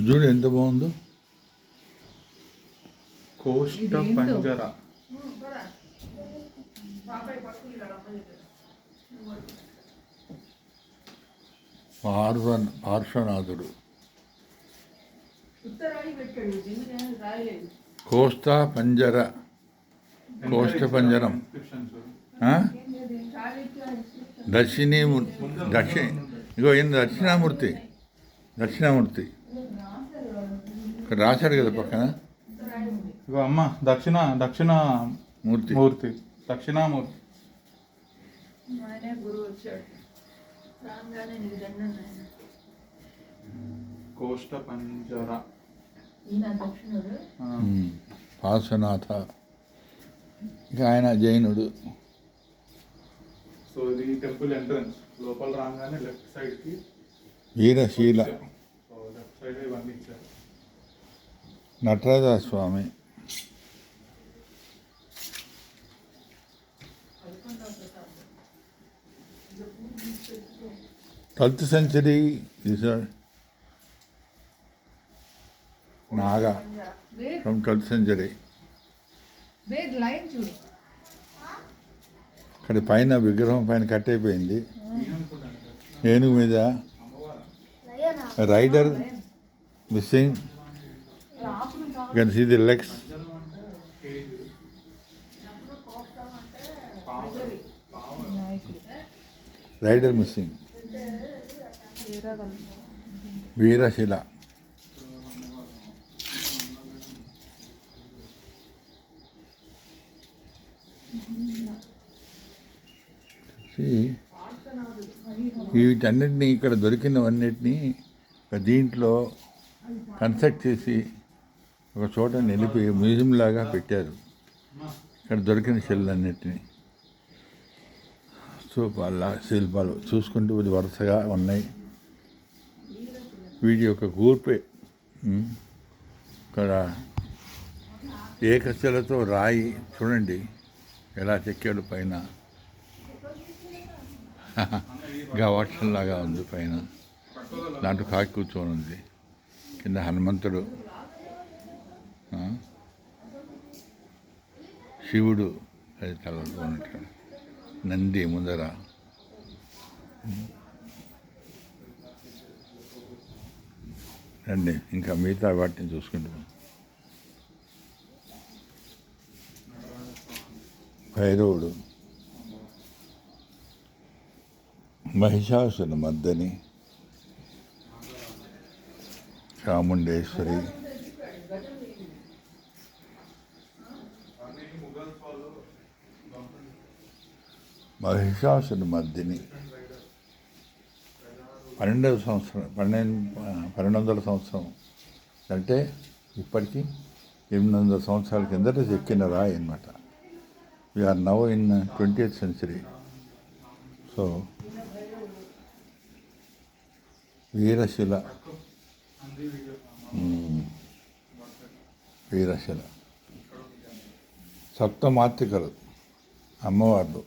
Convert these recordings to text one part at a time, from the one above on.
చూడు ఎంత బాగుందో. కోష్ట పంజర. పార్శ్వనాథుడు. కోష్ట పంజర. కోష్ట పంజరం. ఇగో ఈయన దక్షిణామూర్తి. ఇక్కడ రాశాడు కదా పక్కన. ఇగో అమ్మ దక్షిణామూర్తి. దక్షిణామూర్తి. కోష్ట పంజర. పార్శ్వనాథ. ఇంకా ఆయన జైనుడు. సో ఇది టెంపుల్ ఎంట్రన్స్. లోపల రాగానే లెఫ్ట్ సైడ్ కి వీరశీల. సో లెఫ్ట్ సైడ్ ఇవన్నీ ఇచ్చారు. Nataraja Swamy. Twelfth century Naga from 12th century. అక్కడ పైన విగ్రహం పైన కట్ అయిపోయింది. ఏనుగు మీద rider missing. You can see the legs. Rider missing. వీరశిల. వీటన్నిటినీ ఇక్కడ దొరికినవన్నిటినీ దీంట్లో కన్స్ట్రక్ట్ చేసి ఒక చోట నిలిపి మ్యూజియం లాగా పెట్టారు. ఇక్కడ దొరికిన శిలన్నిటినీ శిల్పాలు చూసుకుంటూ వరుసగా ఉన్నాయి. వీటి యొక్క కూర్పే ఇక్కడ ఏకశిలతో రాయి చూడండి ఎలా చెక్కాడు. పైన గవాక్షంలాగా ఉంది. పైన దాంట్లో కాకి కూర్చొని ఉంది. కింద హనుమంతుడు, శివుడు అది తలతో ఉన్నట్టు, నంది ముందర. రండి ఇంకా మిగతా వాటిని చూసుకుంటాం. భైరవుడు, మహిషాసుర మర్దని, చాముండేశ్వరి, మహిషాసుర మర్దిని. 12వ సంవత్సరం 1200 సంవత్సరం అంటే ఇప్పటికీ 800 సంవత్సరాల కిందట చెక్కిన రాయి అన్నమాట. We are now in 20th century. So వీరశిల. సప్తమాతృకలు అమ్మవార్లు.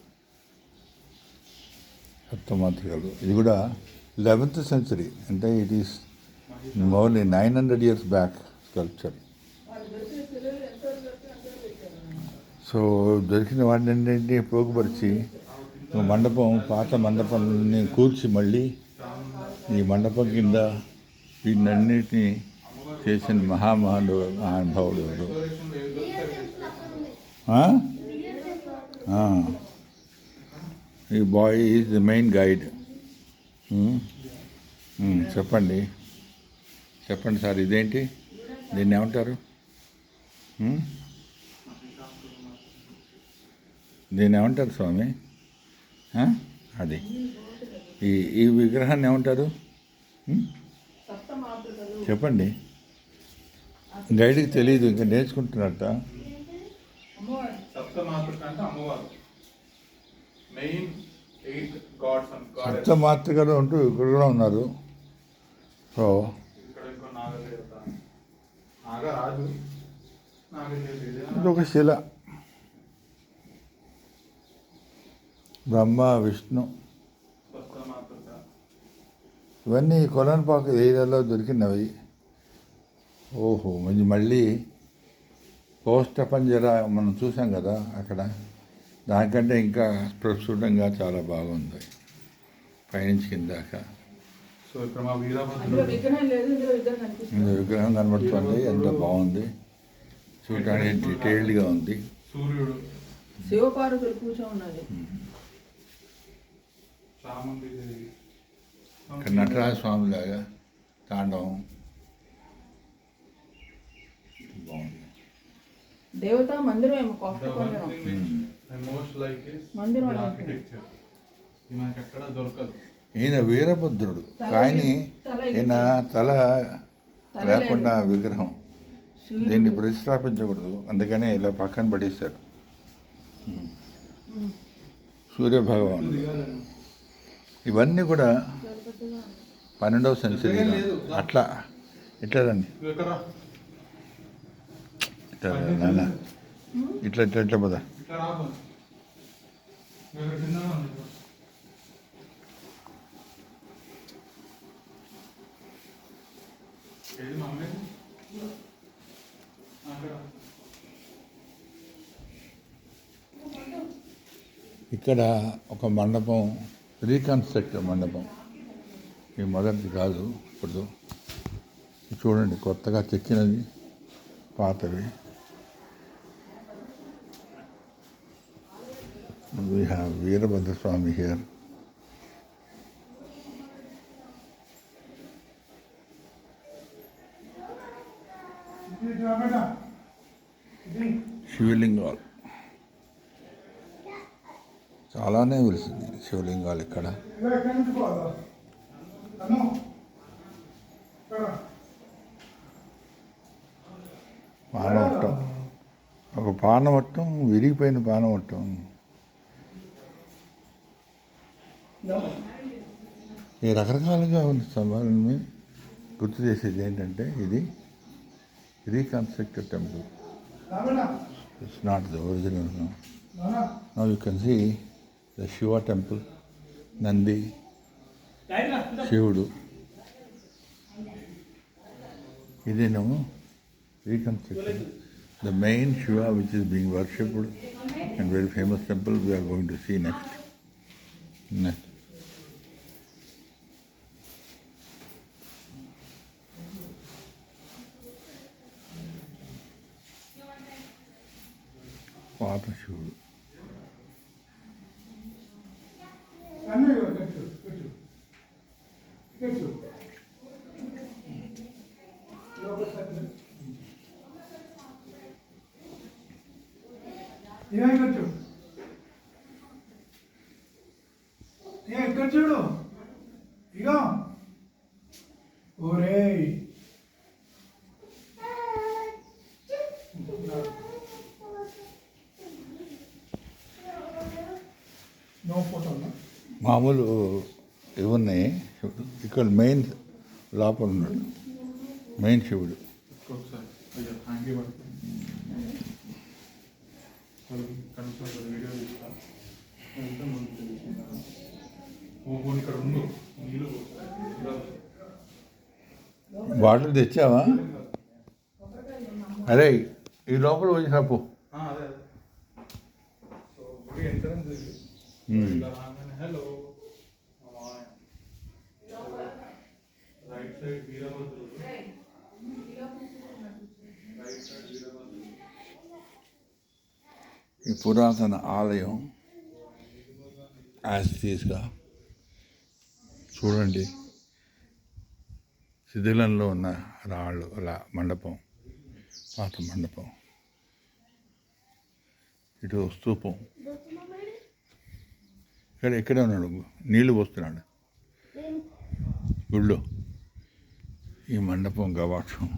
సప్తమాతృకలు. ఇది కూడా 11th century. అంటే it is merely 900 years back sculpture. So దొరికిన వాటిని పోగుపరిచి మండపం, పాత మండపాన్ని కూర్చి మళ్ళీ ఈ మండపం కింద వీటన్నిటినీ చేసిన మహానుభావుడు ఎవరు? ఈ boy is the main guide. చెప్పండి సార్, ఇదేంటి? దీన్ని ఏమంటారు? దీన్ని ఏమంటారు స్వామి? అది ఈ విగ్రహాన్ని ఏమంటారు? చెప్పండి. గైడ్కి తెలియదు, ఇంకా నేర్చుకుంటున్నట్ట. సప్తమాతృకలు అంటూ ఇక్కడ కూడా ఉన్నారు. సో ఇది ఒక శిల. బ్రహ్మ, విష్ణు, ఇవన్నీ కొలన్పాక ఏరియాలో దొరికినవి. ఓహో, మళ్ళీ పోస్ట్ పంజరా మనం చూసాం కదా అక్కడ, దానికంటే ఇంకా ప్రస్తుతంగా చాలా బాగుంది పైనుంచి కిందాక. సో ఇక్కడ మా అందులో వీరభద్రుడు విగ్రహం లేదు, ఇందులో విగ్రహం కనిపిస్తుంది. ఇందులో విగ్రహం కనబడుతుంది, ఎంతో బాగుంది, చూడడానికి డీటెయిల్డ్గా ఉంది. సూర్యుడు శివపార్వతులు కూర్చో ఉన్నది. చామంతి దేవి. ఇక్కడ నటరాజ స్వామి లాగా తాండవం బాగుంది. దేవతా మందిరం ఏమో cost The one కొందరం. thing which I most like is మందిరం the అంటే architecture. ఇది మనకి ఎక్కడ దొరకదు. ఈయన వీరభద్రుడు, కానీ ఈయన తల లేకుండా విగ్రహం, దీన్ని ప్రతిష్టాపించకూడదు, అందుకనే ఇలా పక్కన పడేశారు. సూర్యభగవానుడు. ఇవన్నీ కూడా 12వ సెంచరీ. అట్లా ఇట్లా రండి, నువ్వు ఎక్కడ రా. ఇట్లా రా నాన్న, ఇట్లా ఇట్లా ఇట్లా పోదా. ఇట్లా రా బాబు. నువ్వు ఇక్కడ చిన్నగా ఉంది. ఏది మమ్మీ అక్కడ ఇక్కడ ఒక మండపం, రీకన్స్ట్రక్ట్ మండపం, ఈ మొదటిది కాదు. ఇప్పుడు చూడండి, కొత్తగా చెక్కినది, పాతవి. We have Veerabhadra Swami here. శివలింగాలు చాలానే వెలిసింది, శివలింగాలు ఇక్కడ. పానవట్టం, ఒక పానవట్టం, విరిగిపోయిన పానవట్టం. ఈ రకరకాలుగా ఉన్న సవాళ్ళని గుర్తు చేసేది ఏంటంటే, ఇది reconstructed temple, it's not the original. Now you can see the Shiva temple, Nandi, శివుడు. ఇదేనేమో reconstruction. The main Shiva which is being worshipped and very famous temple we are going to see next. పాత శివుడు. ఇక్కడ చూడు, ఇగో ఓరే నో ఫోటో. మామూలు ఇవి ఉన్నాయి శివుడు. ఇక్కడ మెయిన్ లోపల ఉన్నాడు, మెయిన్ శివుడు. ఒకసారి అయ్యా హ్యాంగీ పడుతుంది. కనుక వీడియో తీస్తా. ఓహో, ఇక్కడ ఉండు నీళ్ళు బాటిల్ తెచ్చావా? అరే, ఈ లోపల వచ్చి రాపు. అదే సో గుడి ఎంట్రన్స్ ఇది. ఇలా రాగానే హలో రైట్ సైడ్ వీరభద్రుడు, రైట్ సైడ్ వీరభద్రుడు. ఈ పురాతన ఆలయం యాజ్ టీజ్గా చూడండి, శిథిలంలో ఉన్న రాళ్ళు, మండపం, పాత మండపం. ఇటు స్తూపం, ఇక్కడే ఉన్నాడు, నీళ్లు పోస్తున్నాడు గుళ్ళో. ఈ మండపం గవాక్షం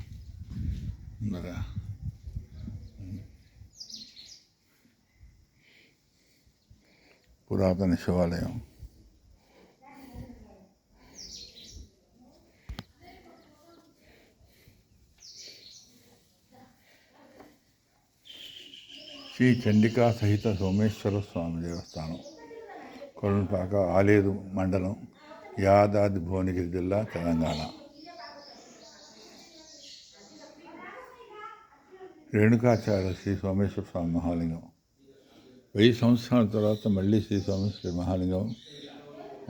ఉన్నారా. పురాతన శివాలయం. శ్రీ చండికా సహిత సోమేశ్వర స్వామి దేవస్థానం, కొలనుపాక, ఆలేరు మండలం, యాదాద్రి భువనగిరి జిల్లా, తెలంగాణ. రేణుకాచార్య శ్రీ సోమేశ్వర స్వామి మహాలింగం. 1000 సంవత్సరాల తర్వాత మళ్ళీ శ్రీ సోమేశ్వర మహాలింగం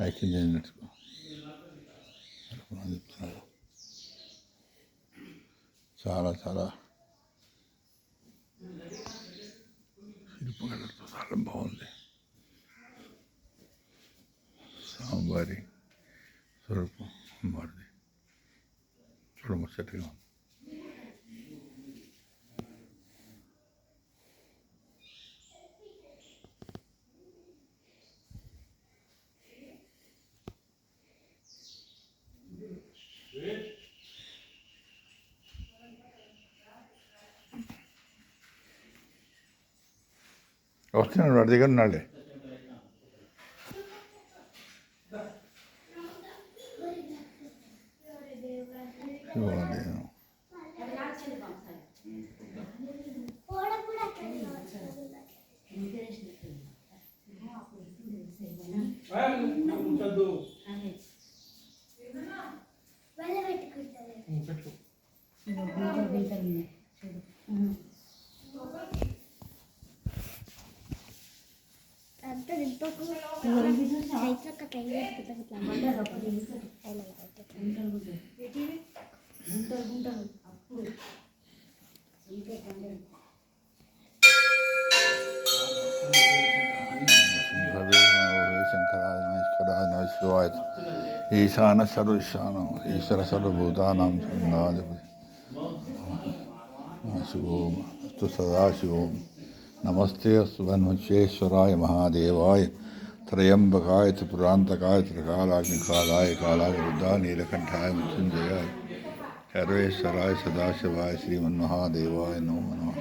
ఐక్యం చెందినట్టు చెప్తున్నారు. చాలా చాలా శిల్పకళతో చాలా బాగుంది. స్వామివారి స్వరూపం అమ్మవారిది చూడముచ్చటగా ఉంది. వస్తున్నాడు, వాడి దగ్గర ఉన్నాడే. శివాలయం శంకరాయ నమస్కారాయ నమ శివాయ. ఈశాన సర్వశానం ఈశ్వర సర్వభూతానాం సంగాధిపతి శివోం అస్తు సదాశివోం. నమస్తే అస్తు ధన్వచ్చేశ్వరాయ మహాదేవాయ త్రయంబకాయ త్రిపురాంతకాయ త్రికాలాగ్నికాలాయ కాలాగ్నిరుద్ధాయ నీలకంఠాయ మృత్యుంజయాయ సర్వేశ్వరాయ సదాశివాయ శ్రీమన్మహాదేవాయ నమో నమః.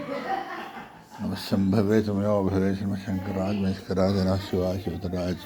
నమః శంభవే తమయో భవే శంకరాయ మహేశ్వరాయ నమః శివాయ శివతరాయ చ